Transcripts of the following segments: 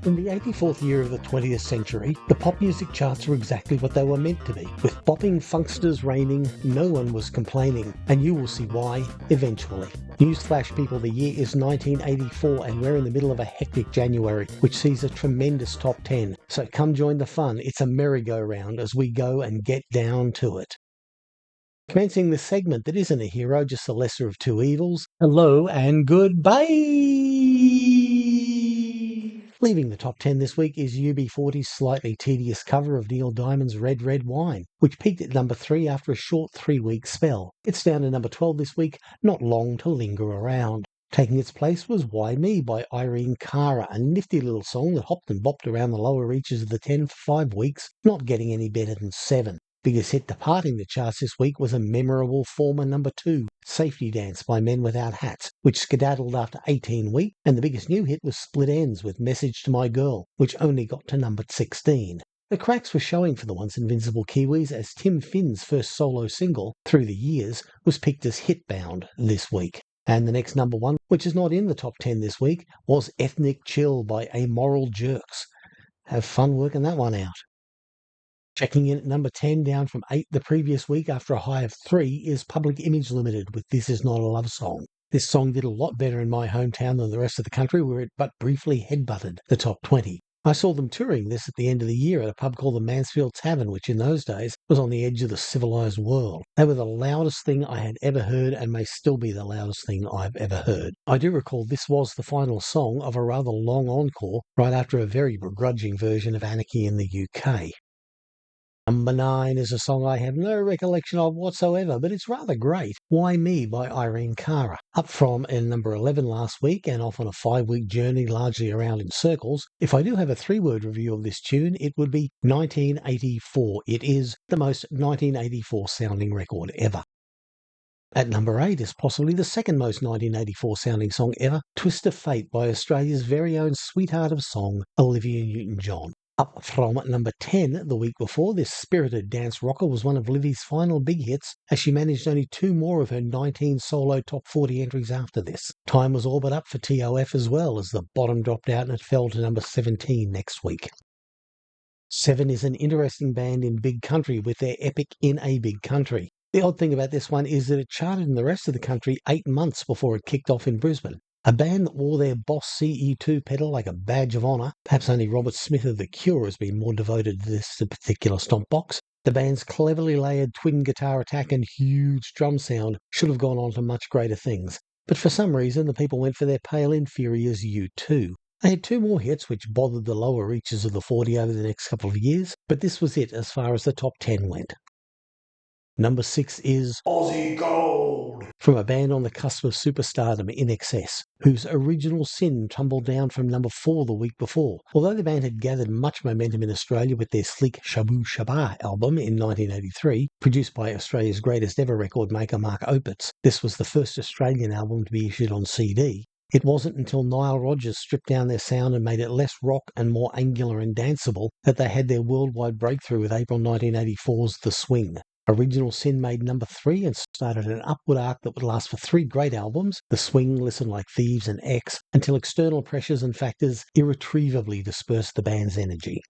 In the 84th year of the 20th century, the pop music charts were exactly what they were meant to be. With bopping funksters reigning, no one was complaining, and you will see why eventually. Newsflash people, the year is 1984 and we're in the middle of a hectic January, which sees a tremendous top 10. So come join the fun, it's a merry-go-round as we go and get down to it. Commencing this segment that isn't a hero, just the lesser of two evils, hello and goodbye! Leaving the top 10 this week is UB40's slightly tedious cover of Neil Diamond's Red Red Wine, which peaked at number 3 after a short 3-week spell. It's down to number 12 this week, not long to linger around. Taking its place was Why Me by Irene Cara, a nifty little song that hopped and bopped around the lower reaches of the 10 for 5 weeks, not getting any better than 7. Biggest hit departing the charts this week was a memorable former number 2, Safety Dance by Men Without Hats, which skedaddled after 18 weeks, and the biggest new hit was Split Ends with Message to My Girl, which only got to number 16. The cracks were showing for the once invincible Kiwis as Tim Finn's first solo single, Through the Years, was picked as hitbound this week. And the next number 1, which is not in the top 10 this week, was Ethnic Chill by Amoral Jerks. Have fun working that one out. Checking in at number 10, down from 8 the previous week after a high of 3, is Public Image Limited with This Is Not a Love Song. This song did a lot better in my hometown than the rest of the country, where it but briefly headbutted the top 20. I saw them touring this at the end of the year at a pub called the Mansfield Tavern, which in those days was on the edge of the civilised world. They were the loudest thing I had ever heard and may still be the loudest thing I've ever heard. I do recall this was the final song of a rather long encore right after a very begrudging version of Anarchy in the UK. Number 9 is a song I have no recollection of whatsoever, but it's rather great. Why Me by Irene Cara. Up from number 11 last week and off on a 5-week journey largely around in circles. If I do have a 3-word review of this tune, it would be 1984. It is the most 1984 sounding record ever. At number 8 is possibly the second most 1984 sounding song ever, Twist of Fate by Australia's very own sweetheart of song, Olivia Newton-John. Up from number 10 the week before, this spirited dance rocker was one of Livy's final big hits, as she managed only 2 more of her 19 solo top 40 entries after this. Time was all but up for TOF as well, as the bottom dropped out and it fell to number 17 next week. 7 is an interesting band in Big Country with their epic In a Big Country. The odd thing about this one is that it charted in the rest of the country 8 months before it kicked off in Brisbane. A band that wore their Boss CE2 pedal like a badge of honour. Perhaps only Robert Smith of The Cure has been more devoted to this particular stomp box. The band's cleverly layered twin guitar attack and huge drum sound should have gone on to much greater things. But for some reason, the people went for their pale inferiors U2. They had 2 more hits which bothered the lower reaches of the 40 over the next couple of years, but this was it as far as the top 10 went. Number 6 is Aussie Gold, from a band on the cusp of superstardom, In Excess, whose Original Sin tumbled down from number 4 the week before. Although the band had gathered much momentum in Australia with their sleek Shabu Shaba album in 1983, produced by Australia's greatest ever record maker Mark Opitz, this was the first Australian album to be issued on CD. It wasn't until Nile Rodgers stripped down their sound and made it less rock and more angular and danceable that they had their worldwide breakthrough with April 1984's The Swing. Original Sin made number 3 and started an upward arc that would last for 3 great albums, The Swing, Listen Like Thieves and X, until external pressures and factors irretrievably dispersed the band's energy.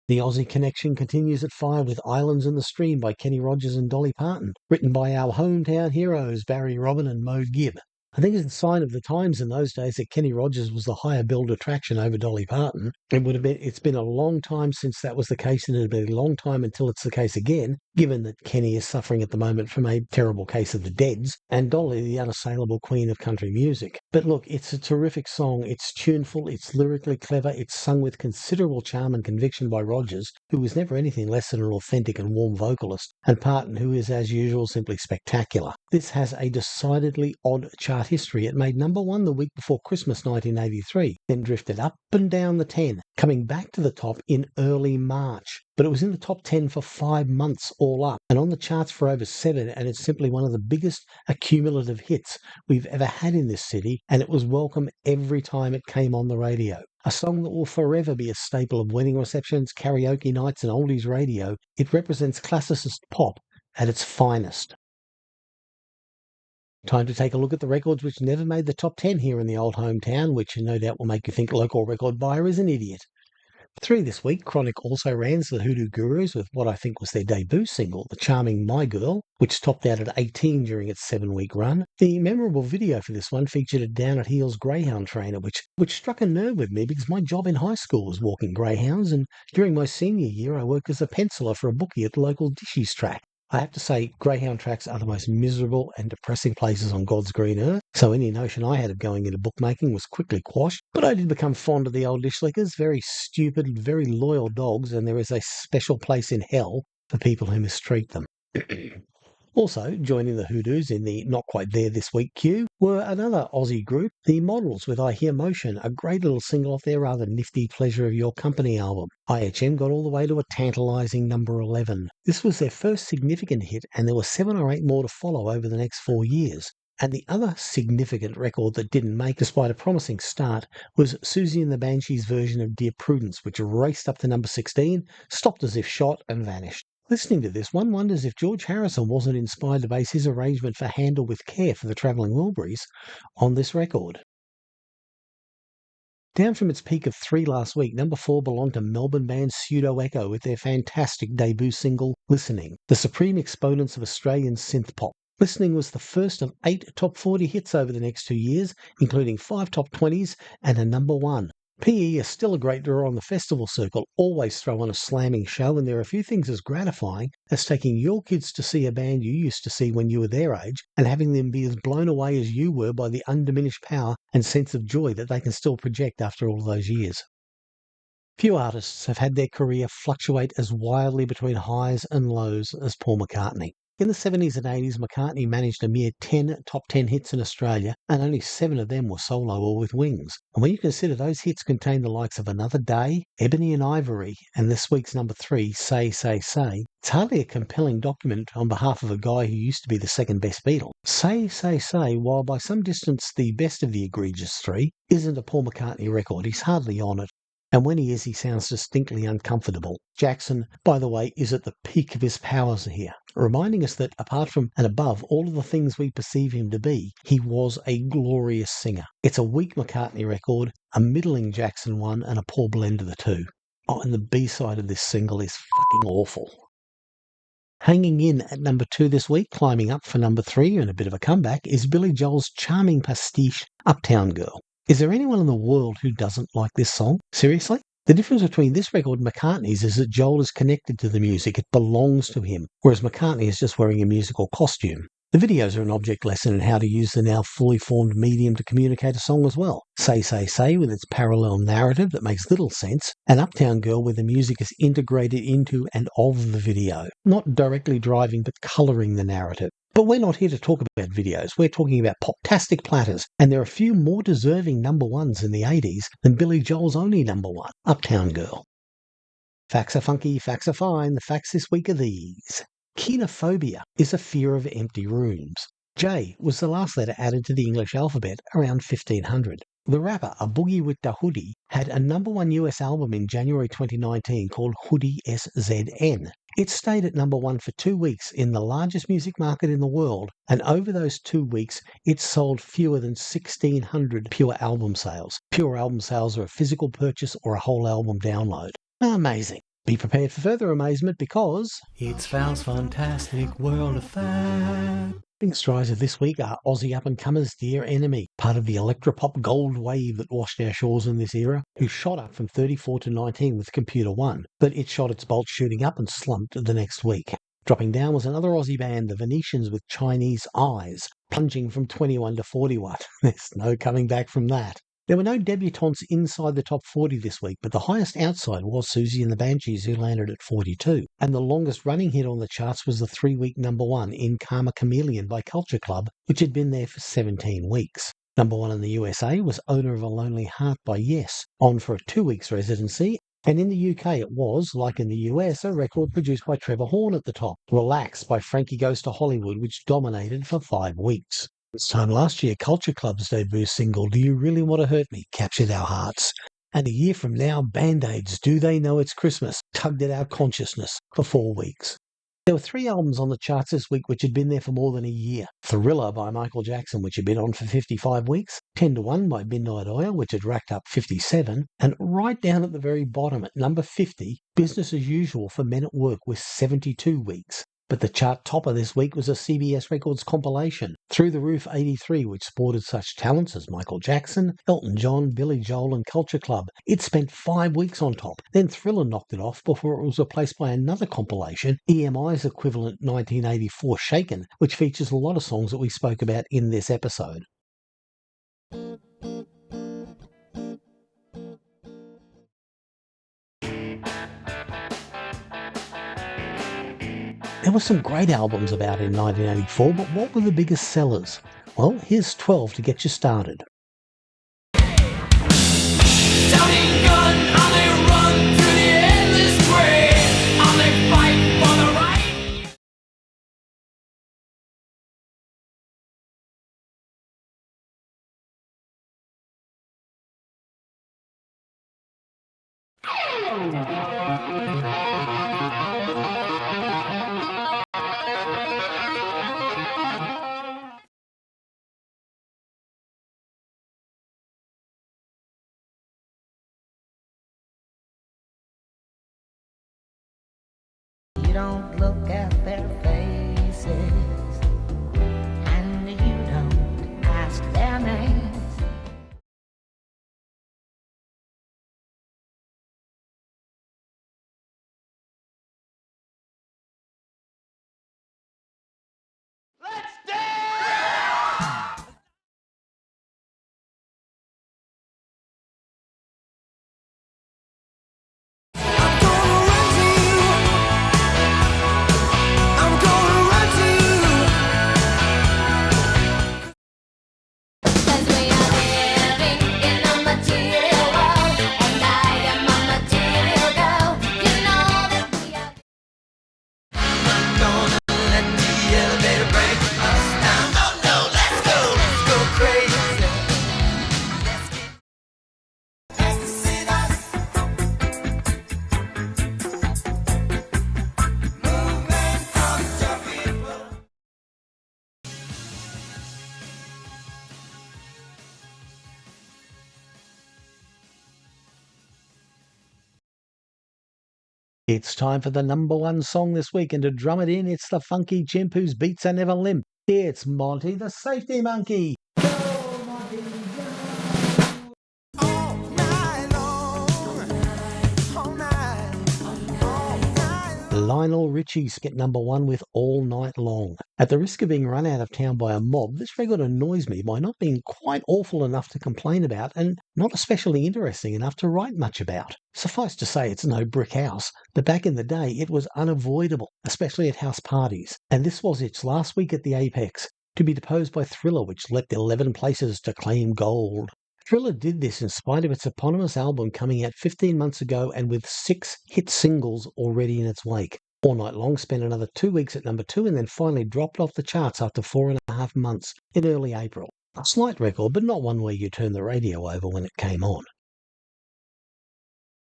The Aussie connection continues at 5 with Islands in the Stream by Kenny Rogers and Dolly Parton, written by our hometown heroes Barry Robin and Maude Gibb. I think it's a sign of the times in those days that Kenny Rogers was the higher billed attraction over Dolly Parton. It's been a long time since that was the case, and it'll be a long time until it's the case again, given that Kenny is suffering at the moment from a terrible case of the deads, and Dolly the unassailable queen of country music. But look, it's a terrific song. It's tuneful, it's lyrically clever, it's sung with considerable charm and conviction by Rogers, who was never anything less than an authentic and warm vocalist, and Parton, who is as usual simply spectacular. This has a decidedly odd chart history. It made number one the week before Christmas 1983, then drifted up and down the 10, coming back to the top in early March. But it was in the top 10 for 5 months all up, and on the charts for over 7, and it's simply one of the biggest accumulative hits we've ever had in this city, and it was welcome every time it came on the radio. A song that will forever be a staple of wedding receptions, karaoke nights, and oldies radio. It represents classicist pop at its finest. Time to take a look at the records which never made the top 10 here in the old hometown, which no doubt will make you think local record buyer is an idiot. 3 this week, Chronic also ran the Hoodoo Gurus with what I think was their debut single, the charming My Girl, which topped out at 18 during its 7-week run. The memorable video for this one featured a down-at-heels greyhound trainer, which struck a nerve with me because my job in high school was walking greyhounds, and during my senior year I worked as a penciler for a bookie at the local dishes track. I have to say, greyhound tracks are the most miserable and depressing places on God's green earth, so any notion I had of going into bookmaking was quickly quashed. But I did become fond of the old dishlickers, very stupid, very loyal dogs, and there is a special place in hell for people who mistreat them. Also, joining the Hoodoos in the Not Quite There This Week queue were another Aussie group, the Models with I Hear Motion, a great little single off their rather nifty Pleasure of Your Company album. IHM got all the way to a tantalising number 11. This was their first significant hit, and there were 7 or 8 more to follow over the next 4 years. And the other significant record that didn't make, despite a promising start, was Susie and the Banshees' version of Dear Prudence, which raced up to number 16, stopped as if shot, and vanished. Listening to this, one wonders if George Harrison wasn't inspired to base his arrangement for Handle with Care for the Travelling Wilburys on this record. Down from its peak of 3 last week, number 4 belonged to Melbourne band Pseudo Echo with their fantastic debut single, Listening, the supreme exponents of Australian synth pop. Listening was the first of 8 top 40 hits over the next 2 years, including 5 top 20s and a number 1. PE is still a great draw on the festival circle, always throw on a slamming show, and there are a few things as gratifying as taking your kids to see a band you used to see when you were their age and having them be as blown away as you were by the undiminished power and sense of joy that they can still project after all those years. Few artists have had their career fluctuate as wildly between highs and lows as Paul McCartney. In the 70s and 80s, McCartney managed a mere 10 top 10 hits in Australia, and only 7 of them were solo or with Wings. And when you consider those hits contain the likes of Another Day, Ebony and Ivory, and this week's number 3, Say, Say, Say, it's hardly a compelling document on behalf of a guy who used to be the second best Beatle. Say, Say, Say, while by some distance the best of the egregious 3, isn't a Paul McCartney record. He's hardly on it. And when he is, he sounds distinctly uncomfortable. Jackson, by the way, is at the peak of his powers here, reminding us that apart from and above all of the things we perceive him to be, he was a glorious singer. It's a weak McCartney record, a middling Jackson one, and a poor blend of the two. Oh, and the B-side of this single is fucking awful. Hanging in at number 2 this week, climbing up for number 3 and a bit of a comeback, is Billy Joel's charming pastiche, Uptown Girl. Is there anyone in the world who doesn't like this song? Seriously? The difference between this record and McCartney's is that Joel is connected to the music. It belongs to him, whereas McCartney is just wearing a musical costume. The videos are an object lesson in how to use the now fully formed medium to communicate a song as well. Say, Say, Say with its parallel narrative that makes little sense, and Uptown Girl where the music is integrated into and of the video, not directly driving but colouring the narrative. But we're not here to talk about videos, we're talking about Poptastic platters, and there are a few more deserving number 1s in the 80s than Billy Joel's only number 1, Uptown Girl. Facts are funky, facts are fine, the facts this week are these. Kenophobia is a fear of empty rooms. J was the last letter added to the English alphabet around 1500. The rapper A Boogie with Da Hoodie had a number 1 US album in January 2019 called Hoodie SZN. It stayed at number 1 for 2 weeks in the largest music market in the world, and over those 2 weeks it sold fewer than 1,600 pure album sales. Pure album sales are a physical purchase or a whole album download. Amazing. Be prepared for further amazement because it's Val's Fantastic World of Fact. Biggest riser this week are Aussie up-and-comers Dear Enemy, part of the electropop gold wave that washed our shores in this era, who shot up from 34 to 19 with Computer One, but it shot its bolt shooting up and slumped the next week. Dropping down was another Aussie band, the Venetians with Chinese Eyes, plunging from 21 to 41. There's no coming back from that. There were no debutantes inside the top 40 this week, but the highest outside was Susie and the Banshees, who landed at 42. And the longest running hit on the charts was the 3-week number one in Karma Chameleon by Culture Club, which had been there for 17 weeks. Number one in the USA was Owner of a Lonely Heart by Yes, on for a 2 weeks residency. And in the UK it was, like in the US, a record produced by Trevor Horn at the top, Relax by Frankie Goes to Hollywood, which dominated for 5 weeks. This time last year, Culture Club's debut single, Do You Really Want to Hurt Me, captured our hearts. And a year from now, Band-Aids' Do They Know It's Christmas tugged at our consciousness for 4 weeks. There were 3 albums on the charts this week which had been there for more than a year. Thriller by Michael Jackson, which had been on for 55 weeks. 10 to 1 by Midnight Oil, which had racked up 57. And right down at the very bottom, at number 50, Business as Usual for Men at Work with 72 weeks. But the chart topper this week was a CBS Records compilation, Through the Roof 83, which sported such talents as Michael Jackson, Elton John, Billy Joel and Culture Club. It spent 5 weeks on top. Then Thriller knocked it off before it was replaced by another compilation, EMI's equivalent 1984 Shaken, which features a lot of songs that we spoke about in this episode. There were some great albums about in 1984, but what were the biggest sellers? Well, here's 12 to get you started. You don't look at their faces, and you don't ask their names. Let's dance! It's time for the number one song this week, and to drum it in, it's the funky chimp whose beats are never limp. It's Monty the Safety Monkey. Go, Monty, go. All night long. All night. All night. Lionel Richie's get number one with All Night Long. At the risk of being run out of town by a mob, this record annoys me by not being quite awful enough to complain about and not especially interesting enough to write much about. Suffice to say, it's no brick house, but back in the day it was unavoidable, especially at house parties. And this was its last week at the Apex, to be deposed by Thriller, which leapt 11 places to claim gold. Thriller did this in spite of its eponymous album coming out 15 months ago and with 6 hit singles already in its wake. All Night Long spent another 2 weeks at number 2 and then finally dropped off the charts after 4.5 months in early April. A slight record, but not one where you turn the radio over when it came on.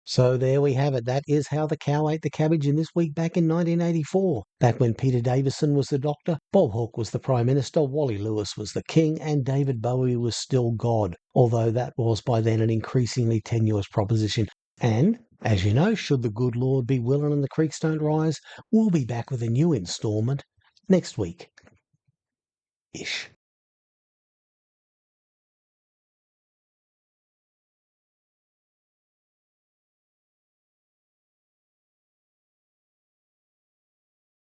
So there we have it. That is how the cow ate the cabbage in this week back in 1984. Back when Peter Davison was the doctor, Bob Hawke was the Prime Minister, Wally Lewis was the King, and David Bowie was still God, although that was by then an increasingly tenuous proposition. And, as you know, should the good Lord be willing and the creeks don't rise, we'll be back with a new instalment next week. Ish.